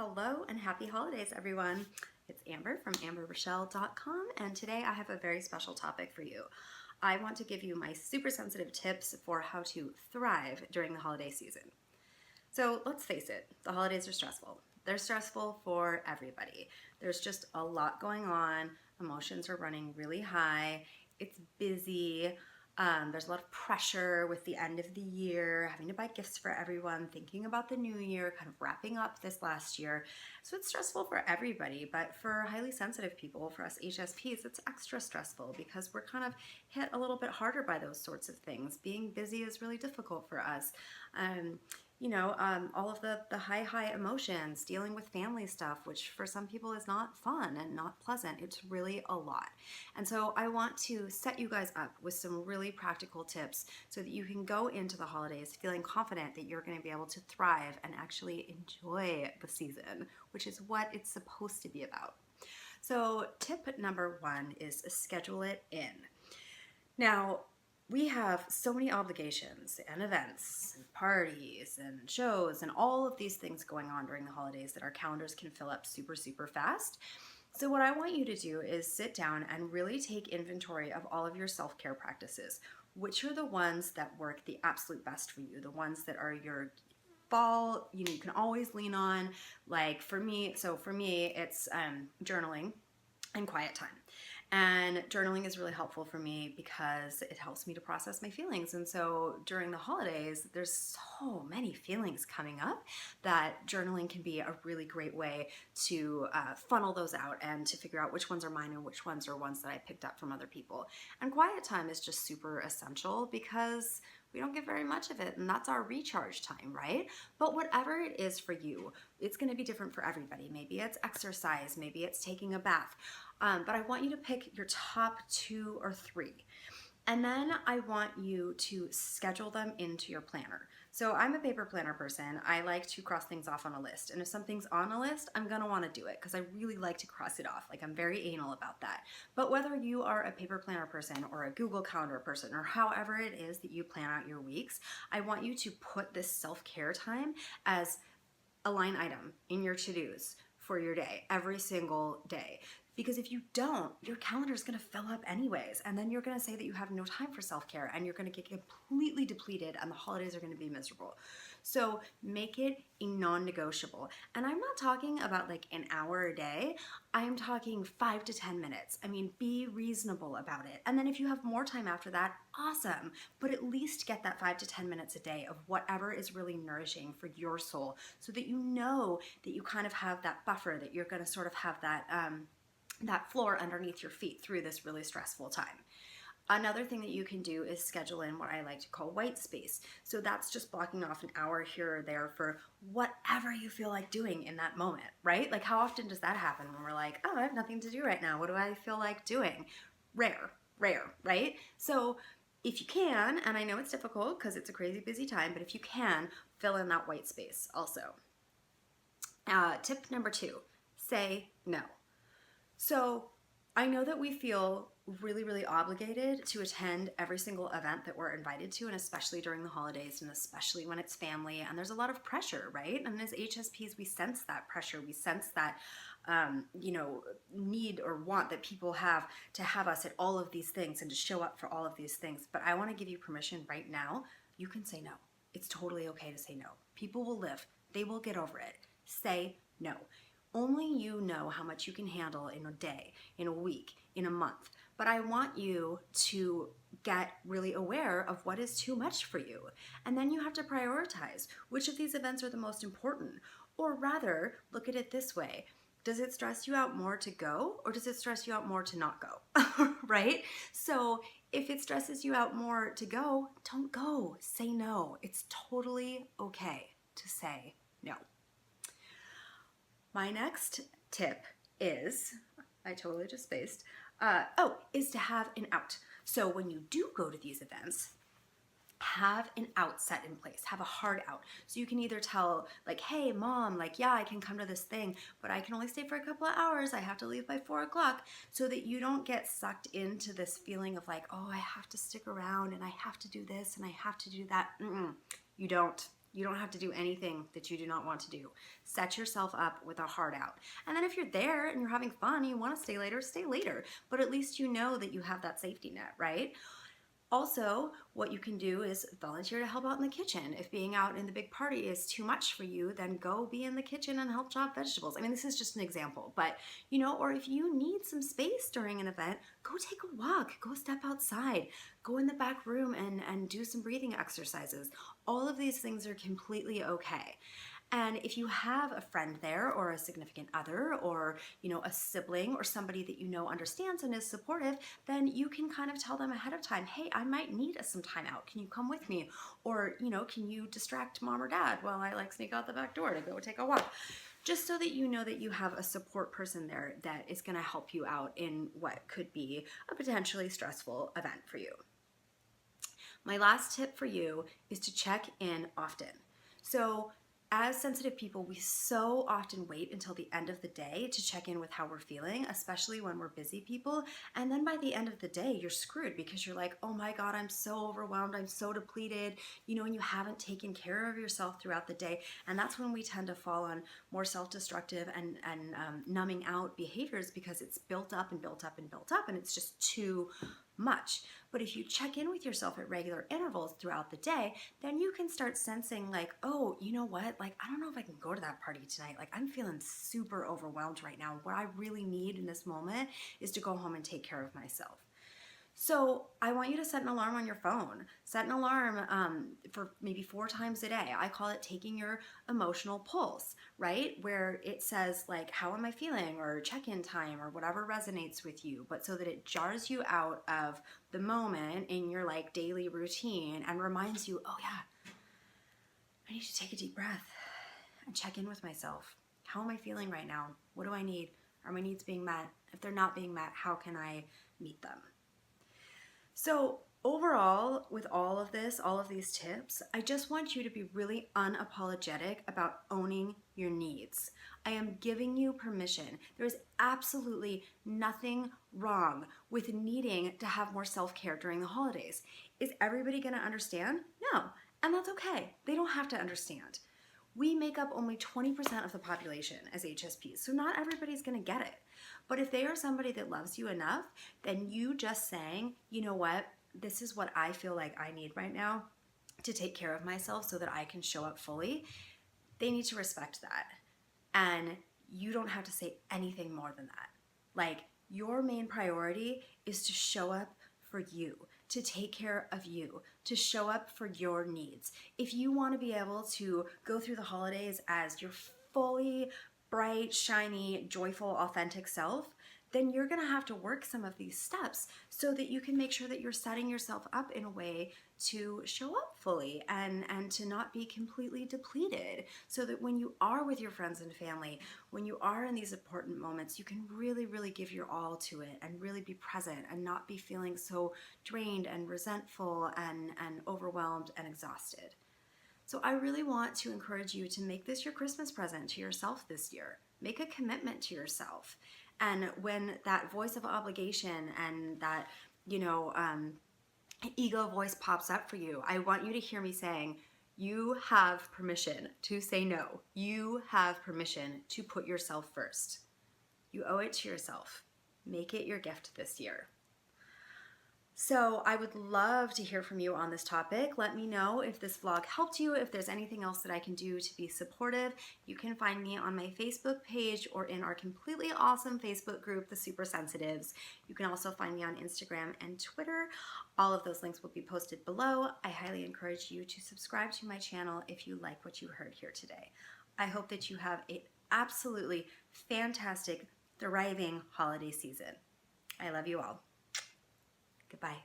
Hello and happy holidays, everyone. It's Amber from amberrochelle.com, and today I have a very special topic for you. I want to give you my super sensitive tips for how to thrive during the holiday season. So let's face it, the holidays are stressful. They're stressful for everybody. There's just a lot going on. Emotions are running really high. It's busy. There's a lot of pressure with the end of the year, having to buy gifts for everyone, thinking about the new year, kind of wrapping up this last year. So it's stressful for everybody, but for highly sensitive people, for us HSPs, it's extra stressful because we're kind of hit a little bit harder by those sorts of things. Being busy is really difficult for us. All of the high emotions, dealing with family stuff, which for some people is not fun and not pleasant. It's really a lot. And so I want to set you guys up with some really practical tips so that you can go into the holidays feeling confident that you're going to be able to thrive and actually enjoy the season, which is what it's supposed to be about. So tip number one is schedule it in. Now, we have so many obligations and events and parties and shows and all of these things going on during the holidays that our calendars can fill up super, super fast. So what I want you to do is sit down and really take inventory of all of your self-care practices. Which are the ones that work the absolute best for you? The ones that are your fall, you can always lean on. Like for me, it's journaling and quiet time. And journaling is really helpful for me because it helps me to process my feelings. And so during the holidays, there's so many feelings coming up that journaling can be a really great way to funnel those out and to figure out which ones are mine and which ones are ones that I picked up from other people. And quiet time is just super essential because we don't get very much of it, and that's our recharge time, right? But whatever it is for you, it's going to be different for everybody. Maybe it's exercise, maybe it's taking a bath. But I want you to pick your top 2 or 3. And then I want you to schedule them into your planner. So I'm a paper planner person. I like to cross things off on a list. And if something's on a list, I'm going to want to do it because I really like to cross it off. Like, I'm very anal about that. But whether you are a paper planner person or a Google Calendar person or however it is that you plan out your weeks, I want you to put this self-care time as a line item in your to-dos for your day, every single day. Because if you don't, your calendar is going to fill up anyways. And then you're going to say that you have no time for self-care and you're going to get completely depleted and the holidays are going to be miserable. So make it a non-negotiable. And I'm not talking about like an hour a day. I'm talking 5 to 10 minutes. I mean, be reasonable about it. And then if you have more time after that, awesome. But at least get that 5 to 10 minutes a day of whatever is really nourishing for your soul so that you know that you kind of have that buffer, that you're going to sort of have that floor underneath your feet through this really stressful time. Another thing that you can do is schedule in what I like to call white space. So that's just blocking off an hour here or there for whatever you feel like doing in that moment, right? Like, how often does that happen when we're like, oh, I have nothing to do right now. What do I feel like doing? Rare, right? So if you can, and I know it's difficult because it's a crazy busy time, but if you can, fill in that white space also. Tip number 2, say no. So I know that we feel really, really obligated to attend every single event that we're invited to, and especially during the holidays and especially when it's family, and there's a lot of pressure, right? And as HSPs, we sense that pressure. We sense that, need or want that people have to have us at all of these things and to show up for all of these things. But I want to give you permission right now. You can say no. It's totally okay to say no. People will live. They will get over it. Say no. Only you know how much you can handle in a day, in a week, in a month. But I want you to get really aware of what is too much for you. And then you have to prioritize which of these events are the most important. Or rather, look at it this way. Does it stress you out more to go, or does it stress you out more to not go? Right? So if it stresses you out more to go, don't go. Say no. It's totally okay to say no. My next tip is, I totally just spaced, is to have an out. So when you do go to these events, have an out set in place, have a hard out. So you can either tell like, hey mom, like, yeah, I can come to this thing, but I can only stay for a couple of hours. I have to leave by 4 o'clock, so that you don't get sucked into this feeling of like, oh, I have to stick around and I have to do this and I have to do that. You don't. You don't have to do anything that you do not want to do. Set yourself up with a heart out. And then if you're there and you're having fun and you want to stay later, stay later. But at least you know that you have that safety net, right? Also, what you can do is volunteer to help out in the kitchen. If being out in the big party is too much for you, then go be in the kitchen and help chop vegetables. I mean, this is just an example, but or if you need some space during an event, go take a walk, go step outside, go in the back room and do some breathing exercises. All of these things are completely okay. And if you have a friend there or a significant other or, a sibling or somebody that understands and is supportive, then you can kind of tell them ahead of time, hey, I might need some time out. Can you come with me? Or, can you distract mom or dad while I sneak out the back door to go take a walk? Just so that you know that you have a support person there that is going to help you out in what could be a potentially stressful event for you. My last tip for you is to check in often. So as sensitive people, we so often wait until the end of the day to check in with how we're feeling, especially when we're busy people. And then by the end of the day, you're screwed because you're like, oh my God, I'm so overwhelmed. I'm so depleted, and you haven't taken care of yourself throughout the day. And that's when we tend to fall on more self-destructive and numbing out behaviors because it's built up and built up and built up and it's just too much. But if you check in with yourself at regular intervals throughout the day, then you can start sensing oh, you know what? I don't know if I can go to that party tonight. I'm feeling super overwhelmed right now. What I really need in this moment is to go home and take care of myself. So I want you to set an alarm on your phone. Set an alarm for maybe 4 times a day. I call it taking your emotional pulse, right? Where it says how am I feeling, or check-in time, or whatever resonates with you, but so that it jars you out of the moment in your daily routine and reminds you, oh yeah, I need to take a deep breath and check in with myself. How am I feeling right now? What do I need? Are my needs being met? If they're not being met, how can I meet them? So overall, with all of these tips, I just want you to be really unapologetic about owning your needs. I am giving you permission. There is absolutely nothing wrong with needing to have more self-care during the holidays. Is everybody going to understand? No, and that's okay. They don't have to understand. We make up only 20% of the population as HSPs, so not everybody's going to get it. But if they are somebody that loves you enough, then you just saying, you know what, this is what I feel like I need right now to take care of myself so that I can show up fully, they need to respect that. And you don't have to say anything more than that. Your main priority is to show up for you, to take care of you, to show up for your needs. If you want to be able to go through the holidays as your fully bright, shiny, joyful, authentic self, then you're going to have to work some of these steps so that you can make sure that you're setting yourself up in a way to show up fully and to not be completely depleted, so that when you are with your friends and family, when you are in these important moments, you can really, really give your all to it and really be present and not be feeling so drained and resentful and overwhelmed and exhausted. So I really want to encourage you to make this your Christmas present to yourself this year. Make a commitment to yourself. And when that voice of obligation and that, ego voice pops up for you, I want you to hear me saying, you have permission to say no. You have permission to put yourself first. You owe it to yourself. Make it your gift this year. So I would love to hear from you on this topic. Let me know if this vlog helped you, if there's anything else that I can do to be supportive. You can find me on my Facebook page or in our completely awesome Facebook group, The Super Sensitives. You can also find me on Instagram and Twitter. All of those links will be posted below. I highly encourage you to subscribe to my channel if you like what you heard here today. I hope that you have an absolutely fantastic, thriving holiday season. I love you all. Goodbye.